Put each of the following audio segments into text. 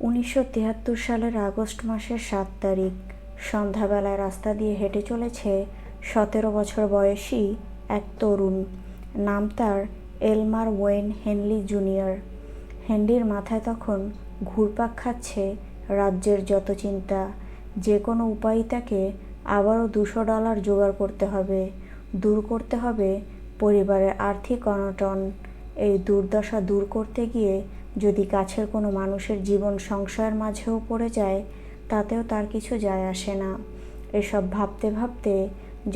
1973 সালের আগস্ট মাসের 7 তারিখ সন্ধ্যাবেলায় রাস্তা দিয়ে হেঁটে চলেছে 17 বছর বয়সী এক তরুণ। নাম তার এলমার ওয়েন হেনলি জুনিয়র। হেনলির মাথায় তখন ঘুরপাক খাচ্ছে রাজ্যের যত চিন্তা। যে কোনো উপায়ে তাকে আবারও $200 জোগাড় করতে হবে, দূর করতে হবে পরিবারের আর্থিক অনটন। এই দুর্দশা দূর করতে গিয়ে যদি কাছের কোনো মানুষের জীবন সংশয়ের মাঝেও পড়ে যায়, তাতেও তার কিছু যায় আসে না। এসব ভাবতে ভাবতে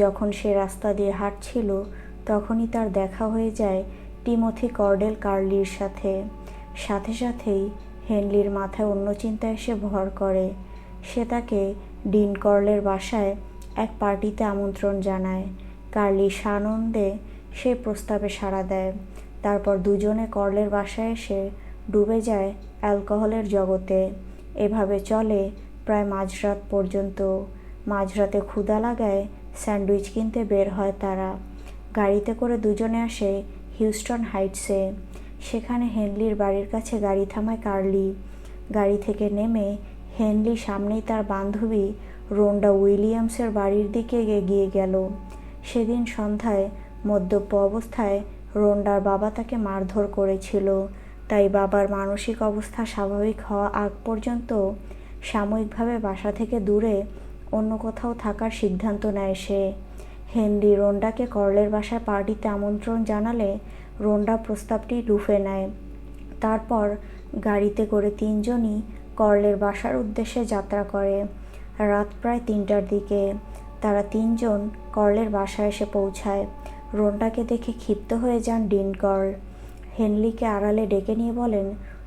যখন সে রাস্তা দিয়ে হাঁটছিল, তখনই তার দেখা হয়ে যায় টিমোথি কর্ডেল কার্লির সাথে। সাথে সাথেই হেনলির মাথায় অন্য চিন্তা এসে ভর করে। সে তাকে ডিন কর্লের বাসায় এক পার্টিতে আমন্ত্রণ জানায়। কার্লি সানন্দে সেই প্রস্তাবে সাড়া দেয়। তারপর দুজনে কর্লের বাসায় এসে ডুবে যায় অ্যালকোহলের জগতে। এভাবে চলে প্রায় মাঝরাত পর্যন্ত। মাঝরাতে ক্ষুধা লাগায় স্যান্ডউইচ কিনতে বের হয় তারা। গাড়িতে করে দুজনে আসে হিউস্টন হাইটসে। সেখানে হেনলির বাড়ির কাছে গাড়ি থামায় কার্লি। গাড়ি থেকে নেমে হেনলি সামনেই তার বান্ধবী রোন্ডা উইলিয়ামসের বাড়ির দিকে এগিয়ে গেল। সেদিন সন্ধ্যায় মদ্যপ অবস্থায় রোন্ডার বাবা তাকে মারধর করেছিল। তাই বাবার মানসিক অবস্থা স্বাভাবিক হওয়া আগ পর্যন্ত সাময়িকভাবে বাসা থেকে দূরে অন্য কোথাও থাকার সিদ্ধান্ত নেয় সে। হেনরি রোন্ডাকে কর্লের বাসায় পার্টিতে আমন্ত্রণ জানালে রোন্ডা প্রস্তাবটি লুফে নেয়। তারপর গাড়িতে করে তিনজনই কর্লের বাসার উদ্দেশ্যে যাত্রা করে। রাত প্রায় 3টার দিকে তারা তিনজন কর্লের বাসায় এসে পৌঁছায়। রোন্ডাকে দেখে ক্ষিপ্ত হয়ে যান ডিন কর্ল। হেনলিকে আড়ালে ডেকে নিয়ে বলেন,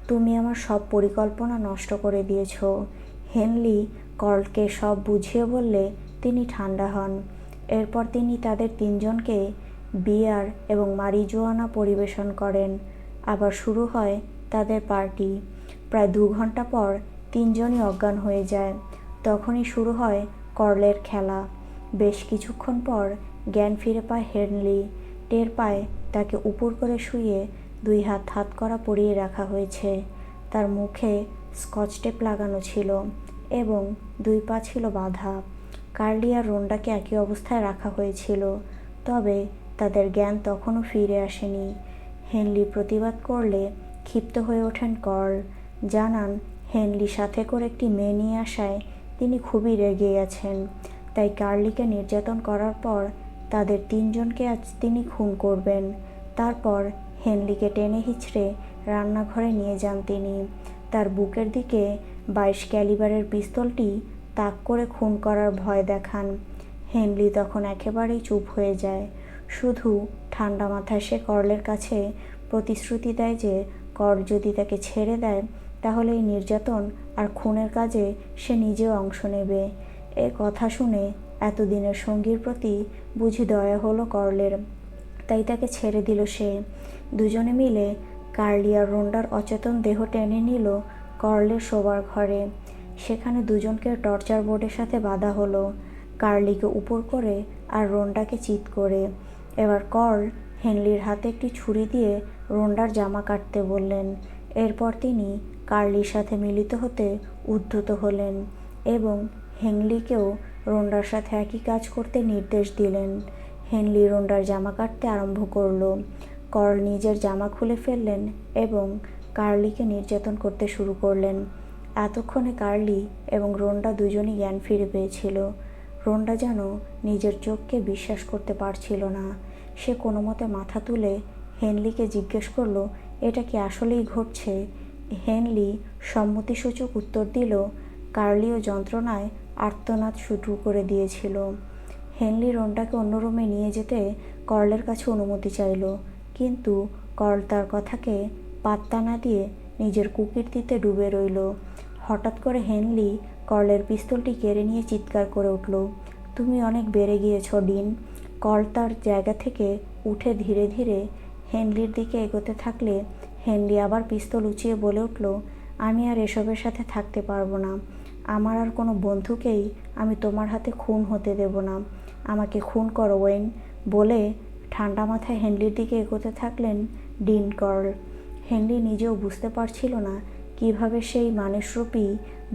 তুমি আমার সব পরিকল্পনা নষ্ট করে দিয়েছ। হেনলি কর্লকে সব বুঝিয়ে বললে তিনি ঠান্ডা হন। এরপর তিনি তাদের তিনজনকে বিয়ার এবং মারিজুয়ানা পরিবেশন করেন। আবার শুরু হয় তাদের পার্টি। প্রায় 2 ঘন্টা পর তিনজনই অজ্ঞান হয়ে যায়। তখনই শুরু হয় কর্লের খেলা। বেশ কিছুক্ষণ পর জ্ঞান ফিরে পায় হেনলি। টের পায় তাকে উপর করে শুয়ে 2 হাত হাতকড়া পরিয়ে রাখা হয়েছে। তার মুখে স্কচ টেপ লাগানো ছিল এবং 2 পা ছিল বাঁধা। কার্লি আর রোন্ডাকে একই অবস্থায় রাখা হয়েছিল, তবে তাদের জ্ঞান তখনও ফিরে আসেনি। হেনলি প্রতিবাদ করলে ক্ষিপ্ত হয়ে ওঠেন কর্ল। জানান হেনলি সাথে করে একটি মেয়ে নিয়ে আসায় তিনি খুবই রেগে গেছেন। তাই কার্লিকে নির্যাতন করার পর তাদের তিনজনকে আজ তিনি খুন করবেন। তারপর হেনলিকে টেনে হিঁচড়ে রান্নাঘরে নিয়ে যান তিনি। তার বুকের দিকে 22 ক্যালিবারের পিস্তলটি তাক করে খুন করার ভয় দেখান। হেনলি তখন একেবারেই চুপ হয়ে যায়। শুধু ঠান্ডা মাথায় সে কর্লের কাছে প্রতিশ্রুতি দেয় যে কর্ল যদি তাকে ছেড়ে দেয়, তাহলে এই নির্যাতন আর খুনের কাজে সে নিজেও অংশ নেবে। এ কথা শুনে এতদিনের সঙ্গীর প্রতি বুঝি দয়া হলো কর্লের, তাই তাকে ছেড়ে দিল সে। দুজনে মিলে কার্লি আর রোন্ডার অচেতন দেহ টেনে নিল কর্লের শোবার ঘরে। সেখানে দুজনকে টর্চার বোর্ডের সাথে বাঁধা হলো, কার্লিকে উপর করে আর রোন্ডাকে চিৎ করে। এবার কর্ল হেনলির হাতে একটি ছুরি দিয়ে রোন্ডার জামা কাটতে বললেন। এরপর তিনি কার্লির সাথে মিলিত হতে উদ্ধত হলেন এবং হেনলিকেও রোন্ডার সাথে একই কাজ করতে নির্দেশ দিলেন। হেনলি রোন্ডার জামা কাটতে আরম্ভ করল। কর্ল নিজের জামা খুলে ফেললেন এবং কার্লিকে নির্যাতন করতে শুরু করলেন। এতক্ষণে কার্লি এবং রোন্ডা দুজনই জ্ঞান ফিরে পেয়েছিল। রোন্ডা যেন নিজের চোখকে বিশ্বাস করতে পারছিল না। সে কোনো মতে মাথা তুলে হেনলিকে জিজ্ঞেস করল, এটা কি আসলেই ঘটছে? হেনলি সম্মতিসূচক উত্তর দিল। কার্লিও যন্ত্রণায় আর্তনাদ শুরু করে দিয়েছিল। হেনলি রোন্ডাকে অন্য রুমে নিয়ে যেতে কর্লের কাছে অনুমতি চাইল, কিন্তু কর্ল তার কথাকে পাত্তা না দিয়ে নিজের কুকীর্তিতে ডুবে রইল। হঠাৎ করে হেনলি কর্লের পিস্তলটি কেড়ে নিয়ে চিৎকার করে উঠল, তুমি অনেক বেড়ে গিয়েছ ডিন। কর্ল তার জায়গা থেকে উঠে ধীরে ধীরে হেনলির দিকে এগোতে থাকলে হেনলি আবার পিস্তল উঁচিয়ে বলে উঠল, আমি আর এসবের সাথে থাকতে পারবো না। আমার আর কোনো বন্ধুকেই আমি তোমার হাতে খুন হতে দেব না। আমাকে খুন করো ওয়েন, বলে ঠান্ডা মাথায় হেনলির দিকে এগোতে থাকলেন ডিন কর্ল। হেনলি নিজেও বুঝতে পারছিল না কিভাবে সেই মানুষরূপী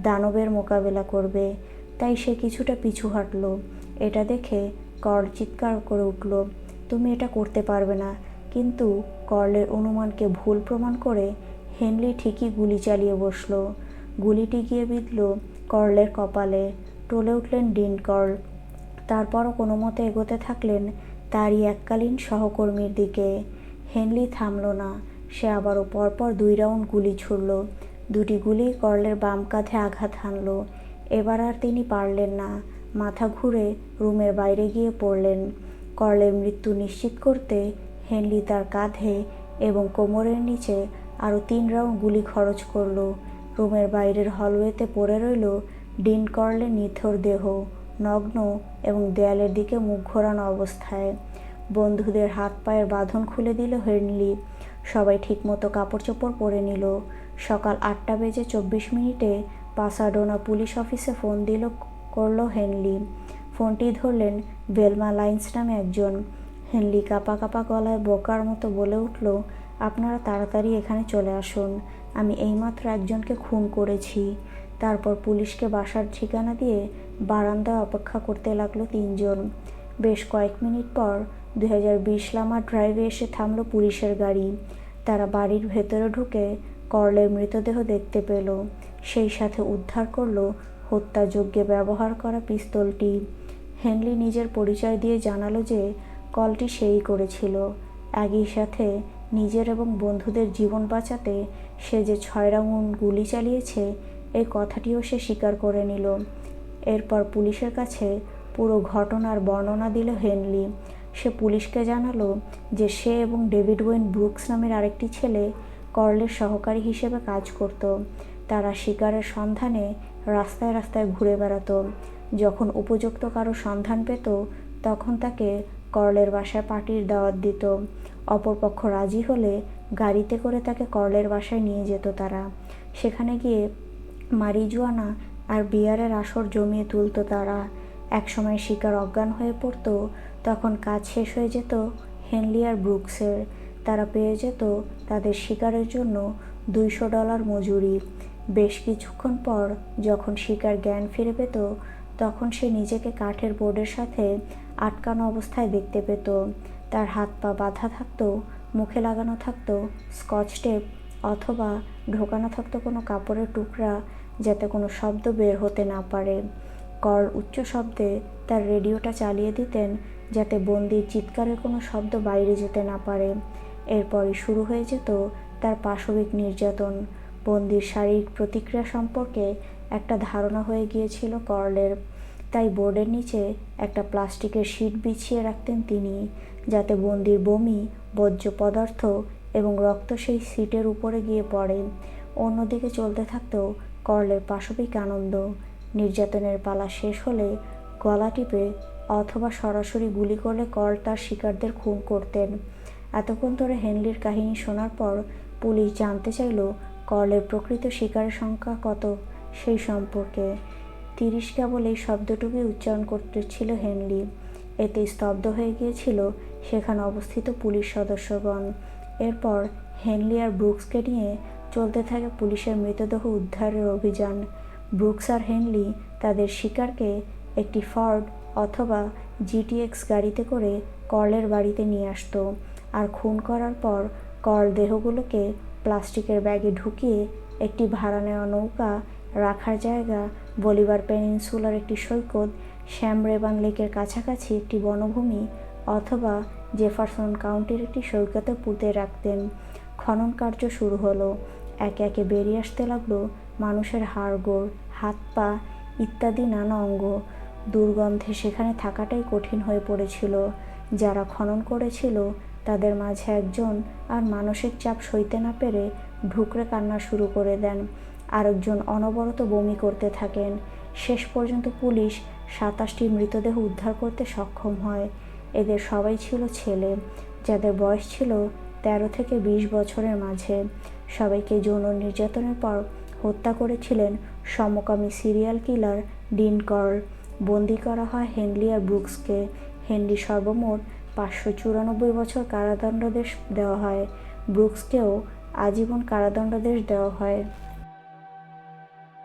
দানবের মোকাবেলা করবে। তাই সে কিছুটা পিছু হাঁটল। এটা দেখে কর্ল চিৎকার করে উঠল, তুমি এটা করতে পারবে না। কিন্তু কর্লের অনুমানকে ভুল প্রমাণ করে হেনলি ঠিকই গুলি চালিয়ে বসল। গুলিটি গিয়ে বিঁধল কর্লের কপালে। টলে উঠলেন ডিন কর্ল। তারপরও কোনো মতে এগোতে থাকলেন তারই এককালীন সহকর্মীর দিকে। হেনলি থামল না। সে আবারও পরপর 2 রাউন্ড গুলি ছুড়ল। 2টি গুলি কর্লের বাম কাঁধে আঘাত হানল। এবার আর তিনি পারলেন না। মাথা ঘুরে রুমের বাইরে গিয়ে পড়লেন। কর্লের মৃত্যু নিশ্চিত করতে হেনলি তার কাঁধে এবং কোমরের নিচে আরও 3 রাউন্ড গুলি খরচ করল। রুমের বাইরের হলওয়েতে পড়ে রইল ডিন কর্লের নিথর দেহ, নগ্ন এবং দেয়ালের দিকে মুখ ঘোরানো অবস্থায়। বন্ধুদের হাত পায়ের বাঁধন খুলে দিল হেনলি। সবাই ঠিকমতো কাপড় চোপড় পরে নিল। সকাল 8:24 পাসাডোনা পুলিশ অফিসে ফোন করল হেনলি। ফোনটি ধরলেন ভেলমা লাইন্স নামে একজন। হেনলি কাঁপা কাঁপা গলায় বোকার মতো বলে উঠল, আপনারা তাড়াতাড়ি এখানে চলে আসুন। আমি এইমাত্র একজনকে খুন করেছি। তারপর পুলিশকে বাসার ঠিকানা দিয়ে বারান্দায় অপেক্ষা করতে লাগলো 3 জন। বেশ কয়েক মিনিট পর 2020 লামার ড্রাইভে এসে থামল পুলিশের গাড়ি। তারা বাড়ির ভেতরে ঢুকে কর্লের মৃতদেহ দেখতে পেল। সেই সাথে উদ্ধার করল হত্যাযজ্ঞে ব্যবহার করা পিস্তলটি। হেনলি নিজের পরিচয় দিয়ে জানালো যে কলটি সেই করেছিল। একই সাথে নিজের এবং বন্ধুদের জীবন বাঁচাতে সে যে 6 রাউন্ড গুলি চালিয়েছে এই কথাটিও সে স্বীকার করে নিল। এরপর পুলিশের কাছে পুরো ঘটনার বর্ণনা দিল হেনলি। সে পুলিশকে জানালো যে সে এবং ডেভিড ওয়েন ব্রুকস নামের আরেকটি ছেলে কর্লের সহকারী হিসেবে কাজ করত। তারা শিকারের সন্ধানে রাস্তায় রাস্তায় ঘুরে বেড়াত। যখন উপযুক্ত কারো সন্ধান পেত তখন তাকে কর্লের বাসায় পার্টির দাওয়াত দিত। অপরপক্ষ রাজি হলে গাড়িতে করে তাকে কর্লের বাসায় নিয়ে যেত তারা। সেখানে গিয়ে মারিজুয়ানা আর বিয়ারের আসর জমিয়ে তুলত তারা। একসময় শিকার অজ্ঞান হয়ে পড়ত, তখন কাজ শেষ হয়ে যেত হেনলি আর ব্রুকসের। তারা পেয়ে যেত তাদের শিকারের জন্য $200 মজুরি। বেশ কিছুক্ষণ পর যখন শিকার জ্ঞান ফিরে পেত তখন সে নিজেকে কাঠের বোর্ডের সাথে আটকানো অবস্থায় দেখতে পেত। তার হাত পা বাঁধা থাকত, মুখে লাগানো থাকত স্কচ টেপ অথবা ঢোকানো থাকতো কোনো কাপড়ের টুকরা যাতে কোনো শব্দ বের হতে না পারে। কর্ল উচ্চ শব্দে তার রেডিওটা চালিয়ে দিতেন যাতে বন্দির চিৎকারের কোনো শব্দ বাইরে যেতে না পারে। এরপরই শুরু হয়ে যেত তার পাশবিক নির্যাতন। বন্দির শারীরিক প্রতিক্রিয়া সম্পর্কে একটা ধারণা হয়ে গিয়েছিল কর্লের। তাই বোর্ডের নিচে একটা প্লাস্টিকের শিট বিছিয়ে রাখতেন তিনি, যাতে বন্দির বমি, বর্জ্য পদার্থ এবং রক্ত সেই সিটের উপরে গিয়ে পড়ে। অন্যদিকে চলতে থাকতো কর্লের পাশবিক আনন্দ। নির্যাতনের পালা শেষ হলে গলা টিপে অথবা সরাসরি গুলি করলে কর্ল তার শিকারদের খুন করতেন। এতক্ষণ ধরে হেনলির কাহিনী শোনার পর পুলিশ জানতে চাইল কর্লের প্রকৃত শিকারের সংখ্যা কত সেই সম্পর্কে। 30 কেবল এই শব্দটুকুই উচ্চারণ করতেছিল হেনলি। এতে স্তব্ধ হয়ে গিয়েছিল সেখানে অবস্থিত পুলিশ সদস্যগণ। এরপর হেনলি আর ব্রুকসকে নিয়ে চলতে থাকে পুলিশের মৃতদেহ উদ্ধারের অভিযান। ব্রুকস আর হেনলি তাদের শিকারকে একটি ফর্ড অথবা জিটিএক্স গাড়িতে করে কর্লের বাড়িতে নিয়ে আসতো। আর খুন করার পর কর্ল দেহগুলোকে প্লাস্টিকের ব্যাগে ঢুকিয়ে একটি ভাড়া নেওয়া নৌকা, রাখার জায়গা, বলিভার পেনিনসুলার একটি সৈকত, শ্যাম রেবান লেকের কাছাকাছি একটি বনভূমি অথবা জেফারসন কাউন্টির একটি সৈকতে পুঁতে রাখতেন। খনন কার্য শুরু হলো। একে একে বেরিয়ে আসতে লাগলো মানুষের হাড়গোড়, হাত পা ইত্যাদি নানা অঙ্গ। দুর্গন্ধে সেখানে থাকাটাই কঠিন হয়ে পড়েছিল। যারা খনন করেছিল তাদের মাঝে একজন আর মানসিক চাপ সইতে না পেরে ঢুকরে কান্না শুরু করে দেন। আরেকজন অনবরত বমি করতে থাকেন। শেষ পর্যন্ত পুলিশ 27টি মৃতদেহ উদ্ধার করতে সক্ষম হয়। এদের সবাই ছিল ছেলে, যাদের বয়স ছিল 13 থেকে 20 বছরের মাঝে। সবাইকে যৌন নির্যাতনের পর হত্যা করেছিলেন সমকামী সিরিয়াল কিলার ডিন কর্ল। বন্দি করা হয় হেনলি আর ব্রুকসকে। হেনলি সর্বমোট 594 বছর কারাদণ্ডাদেশ দেওয়া হয়। ব্রুকসকেও আজীবন কারাদণ্ডাদেশ দেওয়া হয়।